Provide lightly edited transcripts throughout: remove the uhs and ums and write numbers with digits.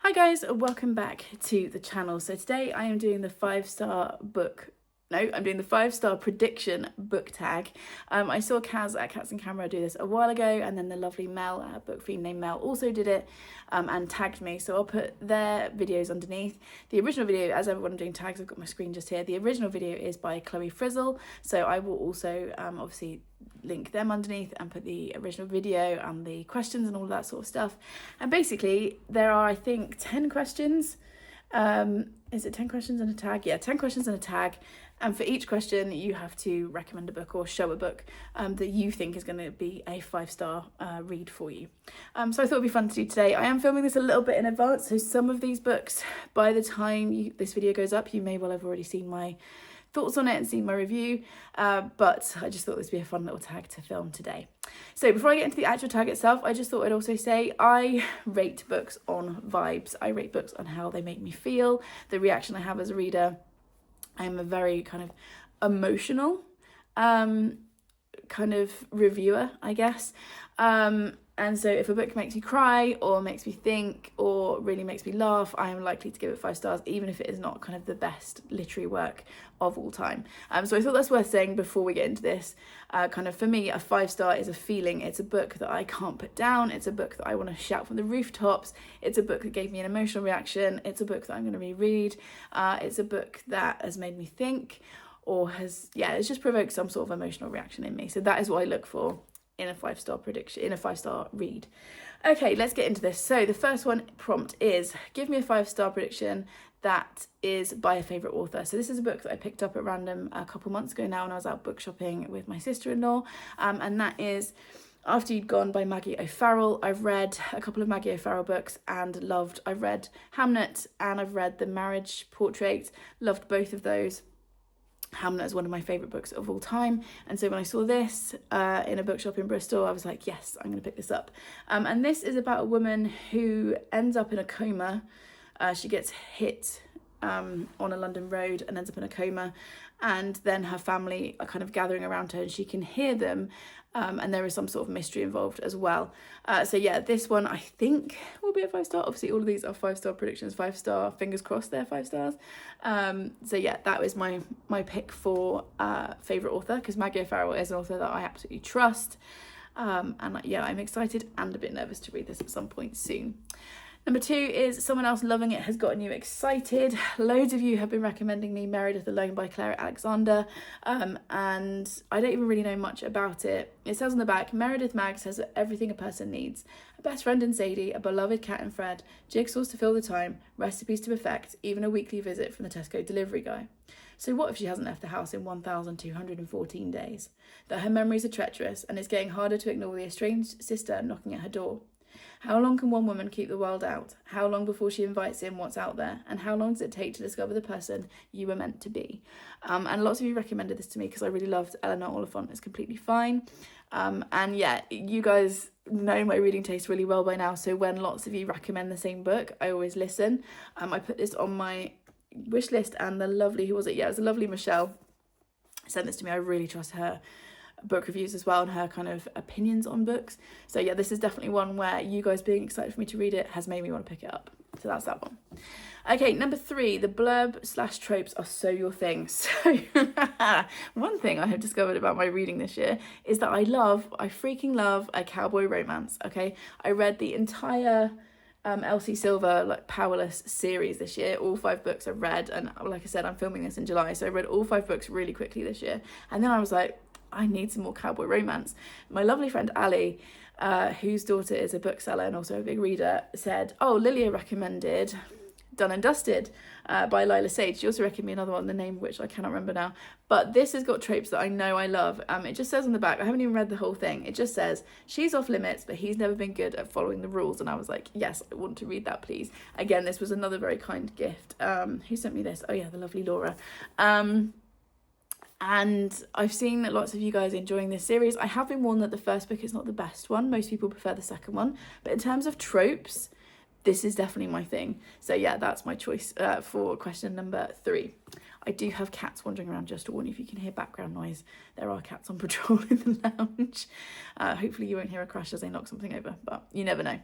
Hi guys, welcome back to the channel. So today I am doing the 5-star I'm doing the 5-star prediction book tag. I saw Kaz at Cats and Camera do this a while ago, and then the lovely Mel, a book fiend named Mel, also did it and tagged me. So I'll put their videos underneath. The original video, as everyone doing tags, I've got my screen just here. The original video is by Chloe Frizzle, so I will also obviously link them underneath and put the original video and the questions and all that sort of stuff. And basically there are, I think, 10 questions. Is it 10 questions and a tag? Yeah, 10 questions and a tag. And for each question, you have to recommend a book or show a book that you think is going to be a 5-star read for you. So I thought it'd be fun to do today. I am filming this a little bit in advance, so some of these books, by the time this video goes up, you may well have already seen my thoughts on it and seen my review, but I just thought this would be a fun little tag to film today. So before I get into the actual tag itself, I just thought I'd also say I rate books on vibes. I rate books on how they make me feel, the reaction I have as a reader. I am a very kind of emotional kind of reviewer, I guess. And so if a book makes me cry or makes me think or really makes me laugh, I am likely to give it 5 stars, even if it is not kind of the best literary work of all time. So I thought that's worth saying before we get into this. Kind of for me, a 5-star is a feeling. It's a book that I can't put down. It's a book that I want to shout from the rooftops. It's a book that gave me an emotional reaction. It's a book that I'm going to reread. It's a book that has made me think or it's just provoked some sort of emotional reaction in me. So that is what I look for in a 5-star prediction, in a 5-star read. Okay, let's get into this. So the first one prompt is, give me a 5-star prediction that is by a favourite author. So this is a book that I picked up at random a couple months ago now when I was out book shopping with my sister-in-law, and that is After You'd Gone by Maggie O'Farrell. I've read a couple of Maggie O'Farrell books and loved. I've read Hamnet and I've read The Marriage Portrait, loved both of those. Hamlet is one of my favourite books of all time, and so when I saw this in a bookshop in Bristol, I was like, yes, I'm going to pick this up. And this is about a woman who ends up in a coma. She gets hit on a London road and ends up in a coma, and then her family are kind of gathering around her and she can hear them, and there is some sort of mystery involved as well. So yeah, this one I think will be a 5-star. Obviously all of these are 5-star predictions, 5-star, fingers crossed they're 5 stars. So yeah, that was my pick for favourite author, because Maggie O'Farrell is an author that I absolutely trust, and yeah, I'm excited and a bit nervous to read this at some point soon. Number 2 is Someone Else Loving It Has Gotten You Excited. Loads of you have been recommending me Meredith Alone by Claire Alexander, and I don't even really know much about it. It says on the back, Meredith Maggs has everything a person needs. A best friend in Sadie, a beloved cat in Fred, jigsaws to fill the time, recipes to perfect, even a weekly visit from the Tesco delivery guy. So what if she hasn't left the house in 1,214 days? That her memories are treacherous and it's getting harder to ignore the estranged sister knocking at her door. How long can one woman keep the world out? How long before she invites in what's out there? And how long does it take to discover the person you were meant to be? And lots of you recommended this to me because I really loved Eleanor Oliphant is Completely Fine. And yeah, you guys know my reading taste really well by now. So when lots of you recommend the same book, I always listen. I put this on my wish list, and the lovely, who was it? Yeah, it was the lovely Michelle sent this to me. I really trust her book reviews as well and her kind of opinions on books. So yeah, this is definitely one where you guys being excited for me to read it has made me want to pick it up. So that's that one. Okay, number 3, the blurb/tropes are so your thing. So one thing I have discovered about my reading this year is that I freaking love a cowboy romance. Okay, I read the entire Elsie Silver like Powerless series this year. All 5 books I've read, and like I said, I'm filming this in July, so I read all 5 books really quickly this year, and then I was like, I need some more cowboy romance. My lovely friend Ali, whose daughter is a bookseller and also a big reader, said, oh, Lilia recommended Done and Dusted by Lila Sage. She also recommended me another one, the name of which I cannot remember now. But this has got tropes that I know I love. It just says on the back, I haven't even read the whole thing, it just says, she's off limits, but he's never been good at following the rules. And I was like, yes, I want to read that, please. Again, this was another very kind gift. Who sent me this? Oh yeah, the lovely Laura. And I've seen lots of you guys enjoying this series. I have been warned that the first book is not the best one. Most people prefer the second one. But in terms of tropes, this is definitely my thing. So yeah, that's my choice for question number 3. I do have cats wandering around, just to warn you, if you can hear background noise, there are cats on patrol in the lounge. Hopefully you won't hear a crash as they knock something over, but you never know.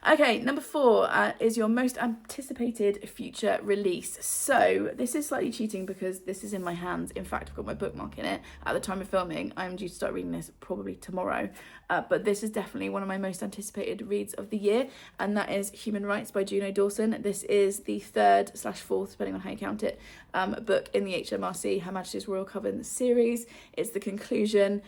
Okay, number 4 is your most anticipated future release. So this is slightly cheating because this is in my hands. In fact, I've got my bookmark in it. At the time of filming, I'm due to start reading this probably tomorrow. But this is definitely one of my most anticipated reads of the year, and that is Human Rights by Juno Dawson. This is the 3rd/4th, depending on how you count it, book in the HMRC, Her Majesty's Royal Coven series. It's the conclusion.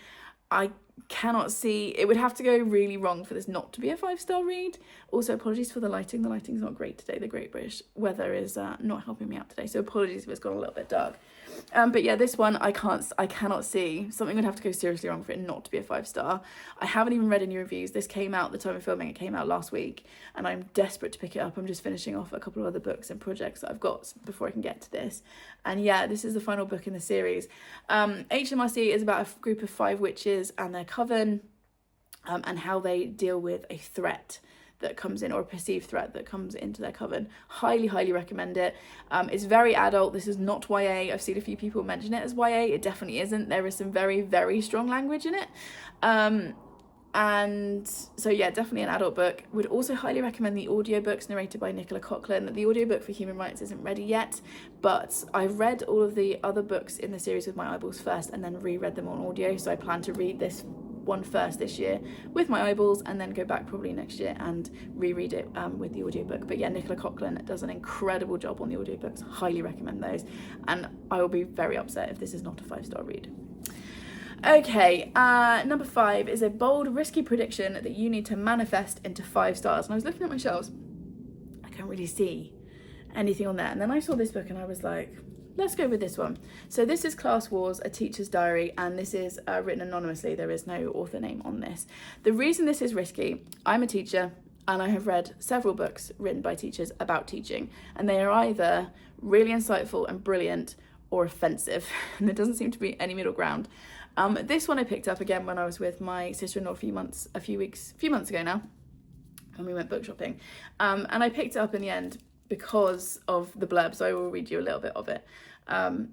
I cannot see, it would have to go really wrong for this not to be a 5-star read. Also, apologies for the lighting's not great today. The Great British weather is not helping me out today, so apologies if it's gone a little bit dark. But yeah, this one I cannot see, something would have to go seriously wrong for it not to be a 5-star. I haven't even read any reviews. This came out the time of filming, it came out last week, and I'm desperate to pick it up. I'm just finishing off a couple of other books and projects that I've got before I can get to this. And yeah, this is the final book in the series. HMRC is about a group of 5 witches and their coven, and how they deal with a threat that comes in, or a perceived threat that comes into their coven. Highly recommend it. It's very adult. This is not YA. I've seen a few people mention it as YA. It definitely isn't. There is some very strong language in it. And so yeah, definitely an adult book. Would also highly recommend the audiobooks narrated by Nicola Coughlan. The audiobook for Human Rights isn't ready yet, but I've read all of the other books in the series with my eyeballs first and then reread them on audio, so I plan to read this one first this year with my eyeballs and then go back probably next year and reread it with the audiobook. But yeah, Nicola Coughlan does an incredible job on the audiobooks. Highly recommend those, and I will be very upset if this is not a 5-star read. Okay, number 5 is a bold, risky prediction that you need to manifest into 5 stars. And I was looking at my shelves, I can't really see anything on there. And then I saw this book and I was like, let's go with this one. So this is Class Wars, A Teacher's Diary, and this is written anonymously. There is no author name on this. The reason this is risky, I'm a teacher and I have read several books written by teachers about teaching, and they are either really insightful and brilliant or offensive, and there doesn't seem to be any middle ground. This one I picked up again when I was with my sister-in-law a few months ago now, when we went book shopping, and I picked it up in the end because of the blurb, so I will read you a little bit of it. And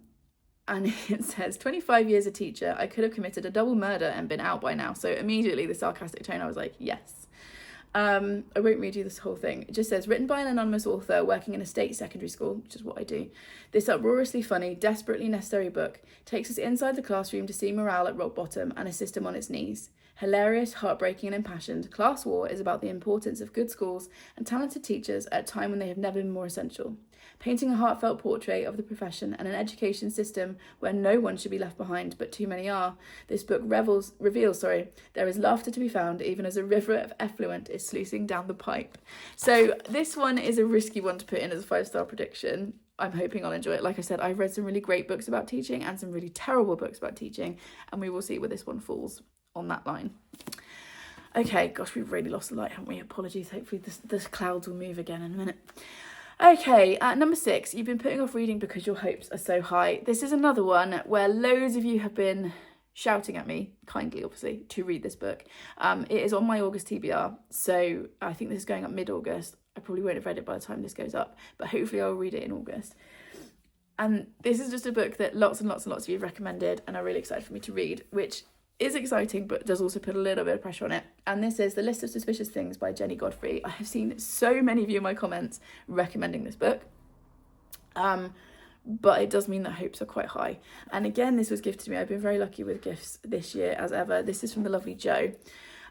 it says, 25 years a teacher, I could have committed a double murder and been out by now. So immediately the sarcastic tone, I was like, yes. I won't read you this whole thing. It just says, written by an anonymous author working in a state secondary school, which is what I do. This uproariously funny, desperately necessary book takes us inside the classroom to see morale at rock bottom and a system on its knees. Hilarious, heartbreaking and impassioned, Class War is about the importance of good schools and talented teachers at a time when they have never been more essential. Painting a heartfelt portrait of the profession and an education system where no one should be left behind, but too many are, this book reveals there is laughter to be found even as a river of effluent is sluicing down the pipe. So this one is a risky one to put in as a 5-star prediction. I'm hoping I'll enjoy it. Like I said, I've read some really great books about teaching and some really terrible books about teaching, and we will see where this one falls on that line. Okay, gosh, we've really lost the light, haven't we? Apologies. Hopefully the clouds will move again in a minute. Okay, number 6, you've been putting off reading because your hopes are so high. This is another one where loads of you have been shouting at me, kindly obviously, to read this book. It is on my August TBR, so I think this is going up mid-August. I probably won't have read it by the time this goes up, but hopefully I'll read it in August. And this is just a book that lots and lots of you have recommended and are really excited for me to read, which is exciting but does also put a little bit of pressure on it. And this is The List of Suspicious Things by Jenny Godfrey. I have seen so many of you in my comments recommending this book, but it does mean that hopes are quite high. And again, this was gifted to me. I've been very lucky with gifts this year as ever. This is from the lovely Jo,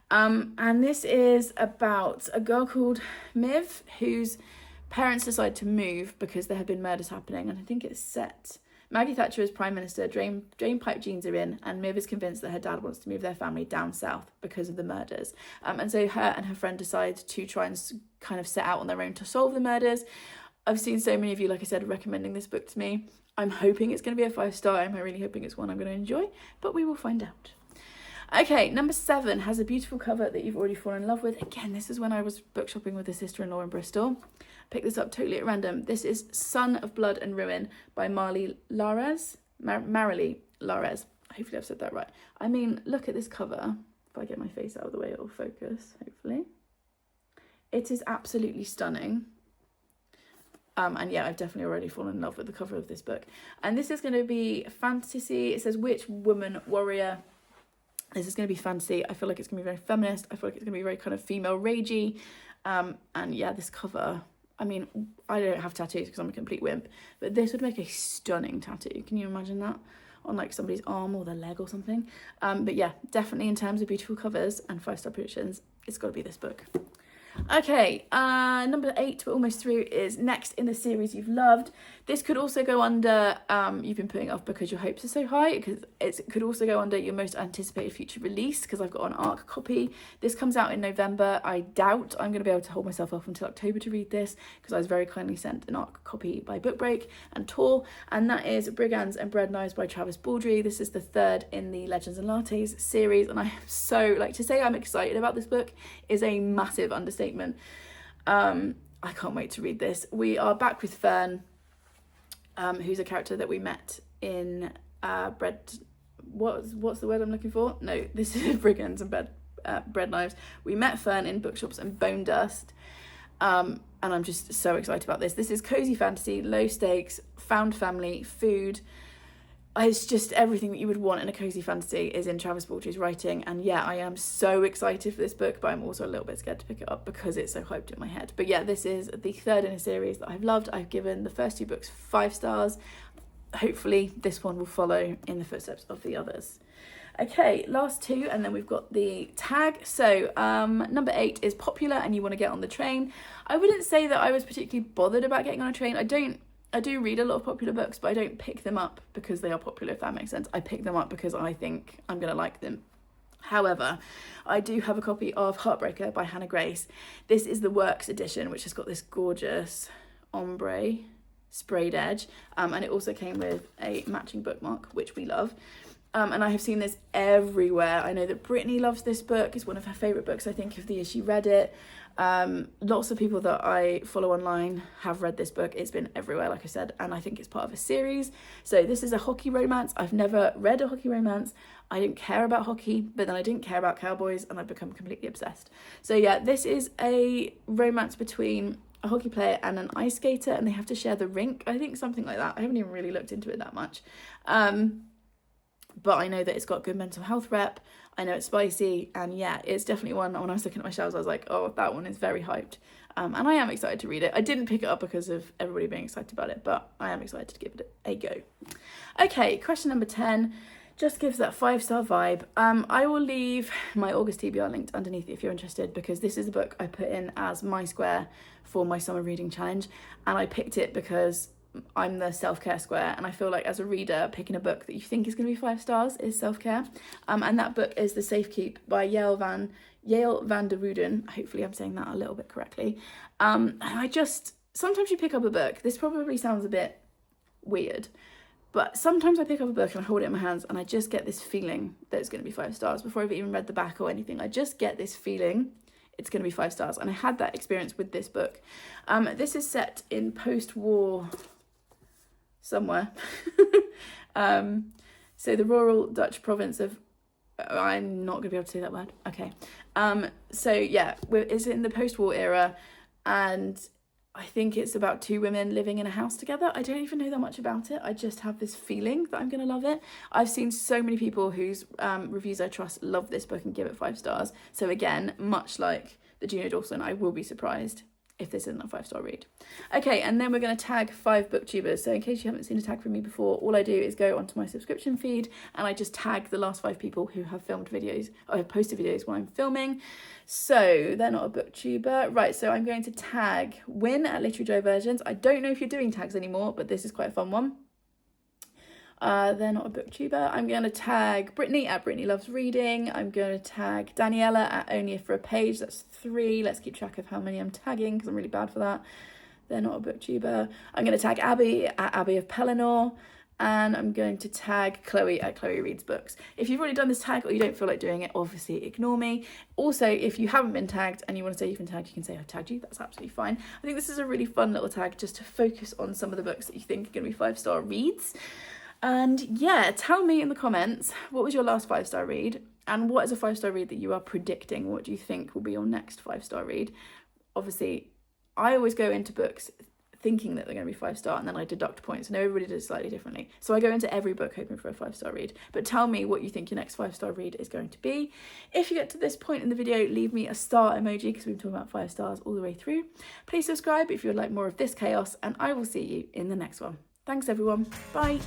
and this is about a girl called Miv whose parents decide to move because there have been murders happening, and I think it's set. Maggie Thatcher is Prime Minister, drain pipe jeans are in, and Miv is convinced that her dad wants to move their family down south because of the murders. And so her and her friend decide to try and kind of set out on their own to solve the murders. I've seen so many of you, like I said, recommending this book to me. I'm hoping it's going to be a 5-star. I'm really hoping it's one I'm going to enjoy, but we will find out. Okay, number 7 has a beautiful cover that you've already fallen in love with. Again, this is when I was book shopping with a sister-in-law in Bristol. Picked this up totally at random. This is Son of Blood and Ruin by Marilee Lares. Hopefully I've said that right. I mean, look at this cover. If I get my face out of the way, it'll focus, hopefully. It is absolutely stunning. And yeah, I've definitely already fallen in love with the cover of this book. And this is going to be fantasy. It says Witch, Woman, Warrior. This is going to be fantasy. I feel like it's going to be very feminist. I feel like it's going to be very kind of female ragey. And yeah, this cover, I mean, I don't have tattoos because I'm a complete wimp, but this would make a stunning tattoo. Can you imagine that? On like somebody's arm or their leg or something. But yeah, definitely in terms of beautiful covers and 5-star predictions, it's got to be this book. Okay, number 8, we're almost through, is next in the series you've loved. This could also go under you've been putting it off because your hopes are so high, because it could also go under your most anticipated future release, because I've got an ARC copy. This comes out in November. I doubt I'm going to be able to hold myself up until October to read this, because I was very kindly sent an ARC copy by Book Break and Tor, and that is Brigands and Bread Knives by Travis Baldry. This is the 3rd in the Legends and Lattes series, and I am so, like, to say I'm excited about this book is a massive understatement. I can't wait to read this. We are back with Fern, who's a character that we met in what's the word I'm looking for? No, this is Brigands and Bread Knives. We met Fern in Bookshops and Bone Dust, and I'm just so excited about this. This is cozy fantasy, low stakes, found family, food. It's just everything that you would want in a cozy fantasy is in Travis Baldry's writing. And yeah, I am so excited for this book, but I'm also a little bit scared to pick it up because it's so hyped in my head. But yeah, this is the 3rd in a series that I've loved. I've given the first 2 books 5 stars. Hopefully this one will follow in the footsteps of the others. Okay, last 2, and then we've got the tag. So number 8 is popular and you want to get on the train. I wouldn't say that I was particularly bothered about getting on a train. I do read a lot of popular books, but I don't pick them up because they are popular, if that makes sense. I pick them up because I think I'm going to like them. However, I do have a copy of Heartbreaker by Hannah Grace. This is the Works edition, which has got this gorgeous ombre sprayed edge. And it also came with a matching bookmark, which we love. And I have seen this everywhere. I know that Brittany loves this book. It's one of her favourite books, I think, of the year she read it. Lots of people that I follow online have read this book. It's been everywhere, like I said, and I think it's part of a series. So this is a hockey romance. I've never read a hockey romance. I didn't care about hockey, but then I didn't care about cowboys, and I've become completely obsessed. So yeah, this is a romance between a hockey player and an ice skater, and they have to share the rink. I think something like that. I haven't even really looked into it that much. But I know that it's got good mental health rep. I know it's spicy, and yeah, it's definitely one. When I was looking at my shelves, I was like, oh, that one is very hyped. And I am excited to read it. I didn't pick it up because of everybody being excited about it, but I am excited to give it a go. Okay, question number 10 just gives that 5-star vibe. I will leave my August TBR linked underneath if you're interested, because this is a book I put in as my square for my summer reading challenge, and I picked it because I'm the self-care square, and I feel like as a reader, picking a book that you think is going to be 5 stars is self-care. And that book is The Safekeep by Yael van der Wooden. Hopefully I'm saying that a little bit correctly. And sometimes you pick up a book, this probably sounds a bit weird, but sometimes I pick up a book and I hold it in my hands and I just get this feeling that it's going to be 5 stars before I've even read the back or anything. I just get this feeling it's going to be 5 stars, and I had that experience with this book. This is set in post-war somewhere. So the rural Dutch province of, I'm not gonna be able to say that word. Okay. So yeah, it's in the post-war era, and I think it's about 2 women living in a house together. I don't even know that much about it. I just have this feeling that I'm gonna love it. I've seen so many people whose reviews I trust love this book and give it 5 stars. So again, much like the Juno Dawson, I will be surprised if this isn't a 5-star read. Okay, and then we're going to tag 5 booktubers. So in case you haven't seen a tag from me before, all I do is go onto my subscription feed and I just tag the last 5 people who have filmed videos, or have posted videos while I'm filming. So they're not a booktuber. Right, so I'm going to tag Win at Literary Diversions. I don't know if you're doing tags anymore, but this is quite a fun one. They're not a booktuber. I'm going to tag Brittany at Brittany Loves Reading. I'm going to tag Daniela at Only for a Page. That's 3. Let's keep track of how many I'm tagging because I'm really bad for that. They're not a booktuber. I'm going to tag Abby at Abby of Pellinor. And I'm going to tag Chloe at Chloe Reads Books. If you've already done this tag or you don't feel like doing it, obviously ignore me. Also, if you haven't been tagged and you want to say you've been tagged, you can say I've tagged you. That's absolutely fine. I think this is a really fun little tag just to focus on some of the books that you think are going to be 5-star reads. And yeah, tell me in the comments, what was your last 5-star read? And what is a 5-star read that you are predicting? What do you think will be your next 5-star read? Obviously, I always go into books thinking that they're going to be 5-star, and then I deduct points. I know everybody does slightly differently. So I go into every book hoping for a 5-star read. But tell me what you think your next 5-star read is going to be. If you get to this point in the video, leave me a star emoji, because we've been talking about 5 stars all the way through. Please subscribe if you would like more of this chaos, and I will see you in the next one. Thanks everyone. Bye.